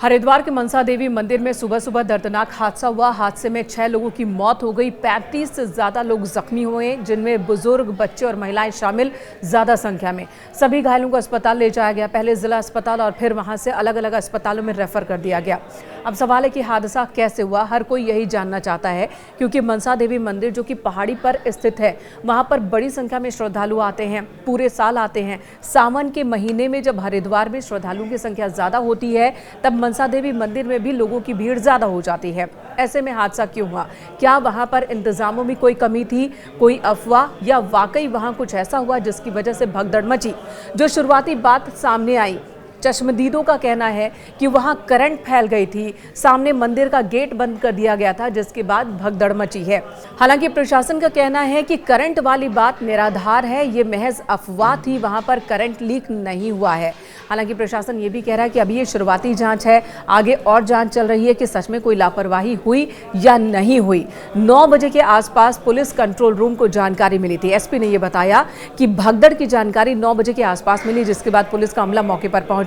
हरिद्वार के मनसा देवी मंदिर में सुबह सुबह दर्दनाक हादसा हुआ। हादसे में 6 लोगों की मौत हो गई, 35 से ज्यादा लोग जख्मी हुए, जिनमें बुजुर्ग, बच्चे और महिलाएं शामिल ज्यादा संख्या में। सभी घायलों को अस्पताल ले जाया गया, पहले जिला अस्पताल और फिर वहां से अलग अलग अस्पतालों में रेफर कर दिया गया। अब सवाल है कि हादसा कैसे हुआ, हर कोई यही जानना चाहता है, क्योंकि मनसा देवी मंदिर जो कि पहाड़ी पर स्थित है, वहां पर बड़ी संख्या में श्रद्धालु आते हैं, पूरे साल आते हैं। सावन के महीने में जब हरिद्वार में श्रद्धालुओं की संख्या ज्यादा होती है, तब मनसा देवी मंदिर में भी लोगों की भीड़ ज्यादा हो जाती है। ऐसे में हादसा क्यों हुआ? क्या वहां पर इंतजामों में कोई कमी थी, कोई अफवाह, या वाकई वहां कुछ ऐसा हुआ जिसकी वजह से भगदड़ मची? जो शुरुआती बात सामने आई, चश्मदीदों का कहना है कि वहां करंट फैल गई थी, सामने मंदिर का गेट बंद कर दिया गया था, जिसके बाद भगदड़ मची है। हालांकि प्रशासन का कहना है कि करंट वाली बात निराधार है, ये महज अफवाह थी, वहां पर करंट लीक नहीं हुआ है। हालांकि प्रशासन ये भी कह रहा है कि अभी ये शुरुआती जांच है, आगे और जांच चल रही है कि सच में कोई लापरवाही हुई या नहीं हुई। 9 बजे के आसपास पुलिस कंट्रोल रूम को जानकारी मिली थी। एसपी ने यह बताया कि भगदड़ की जानकारी 9 बजे के आसपास मिली, जिसके बाद पुलिस का अमला मौके पर पहुंचा।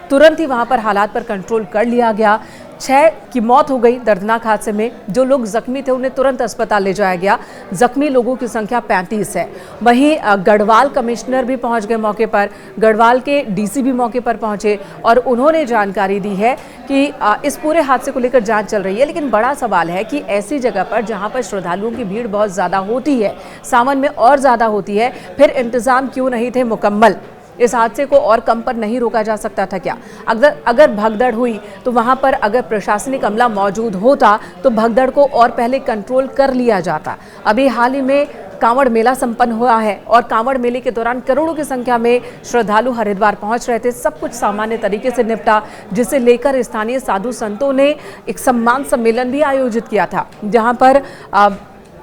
तुरंत ही वहां पर हालात पर कंट्रोल कर लिया गया। 6 की मौत हो गई दर्दनाक हादसे में। जो लोग जख्मी थे उन्हें तुरंत अस्पताल ले जाया गया। जख्मी लोगों की संख्या 35 है। वहीं गढ़वाल कमिश्नर भी पहुंच गए मौके पर, गढ़वाल के डीसी भी मौके पर पहुंचे और उन्होंने जानकारी दी है कि इस पूरे हादसे को लेकर जांच चल रही है। लेकिन बड़ा सवाल है कि ऐसी जगह पर जहां पर श्रद्धालुओं की भीड़ बहुत ज्यादा होती है, सावन में और ज्यादा होती है, फिर इंतजाम क्यों नहीं थे मुकम्मल? इस हादसे को और कम पर नहीं रोका जा सकता था क्या? अगर भगदड़ हुई तो वहां पर अगर प्रशासनिक अमला मौजूद होता तो भगदड़ को और पहले कंट्रोल कर लिया जाता। अभी हाल ही में कांवड़ मेला संपन्न हुआ है और कांवड़ मेले के दौरान करोड़ों की संख्या में श्रद्धालु हरिद्वार पहुंच रहे थे। सब कुछ सामान्य तरीके से निपटा, जिसे लेकर स्थानीय साधु संतों ने एक सम्मान सम्मेलन भी आयोजित किया था, जहां पर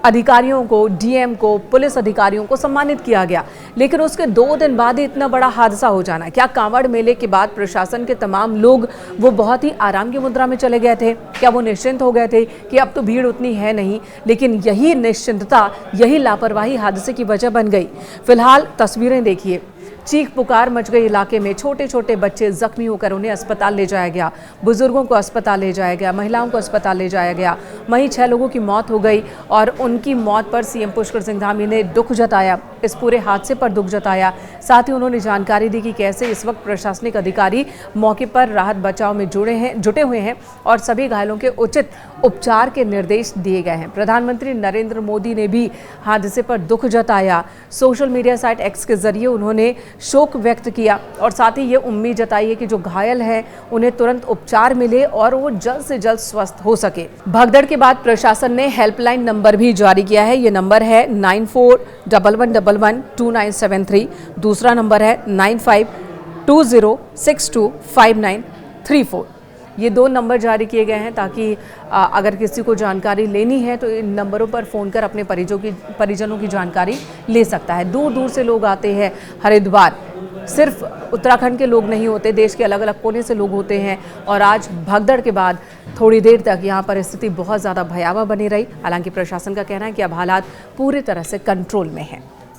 अधिकारियों को, डीएम को, पुलिस अधिकारियों को सम्मानित किया गया। लेकिन उसके 2 दिन बाद ही इतना बड़ा हादसा हो जाना, क्या कांवड़ मेले के बाद प्रशासन के तमाम लोग वो बहुत ही आराम की मुद्रा में चले गए थे? क्या वो निश्चिंत हो गए थे कि अब तो भीड़ उतनी है नहीं? लेकिन यही निश्चिंतता, यही लापरवाही हादसे की वजह बन गई। फिलहाल तस्वीरें देखिए, चीख पुकार मच गई इलाके में। छोटे छोटे बच्चे जख्मी होकर उन्हें अस्पताल ले जाया गया, बुजुर्गों को अस्पताल ले जाया गया, महिलाओं को अस्पताल ले जाया गया। वहीं 6 लोगों की मौत हो गई और उनकी मौत पर सीएम पुष्कर सिंह धामी ने दुख जताया, इस पूरे हादसे पर दुख जताया। साथ ही उन्होंने जानकारी दी कि कैसे इस वक्त प्रशासनिक अधिकारी मौके पर राहत बचाव में जुटे हुए हैं और सभी घायलों के उचित उपचार के निर्देश दिए गए हैं। प्रधानमंत्री नरेंद्र मोदी ने भी हादसे पर दुख जताया। सोशल मीडिया साइट एक्स के जरिए उन्होंने शोक व्यक्त किया और साथ ही ये उम्मीद जताई है कि जो घायल हैं उन्हें तुरंत उपचार मिले और वो जल्द से जल्द स्वस्थ हो सके। भगदड़ के बाद प्रशासन ने हेल्पलाइन नंबर भी जारी किया है। ये नंबर है 9411112973। दूसरा नंबर है 9520625934। ये 2 नंबर जारी किए गए हैं ताकि अगर किसी को जानकारी लेनी है तो इन नंबरों पर फ़ोन कर अपने परिजनों की जानकारी ले सकता है। दूर दूर से लोग आते हैं हरिद्वार, सिर्फ उत्तराखंड के लोग नहीं होते, देश के अलग अलग कोने से लोग होते हैं। और आज भगदड़ के बाद थोड़ी देर तक यहाँ पर स्थिति बहुत ज़्यादा भयावह बनी रही। हालांकि प्रशासन का कहना है कि अब हालात पूरी तरह से कंट्रोल में हैं।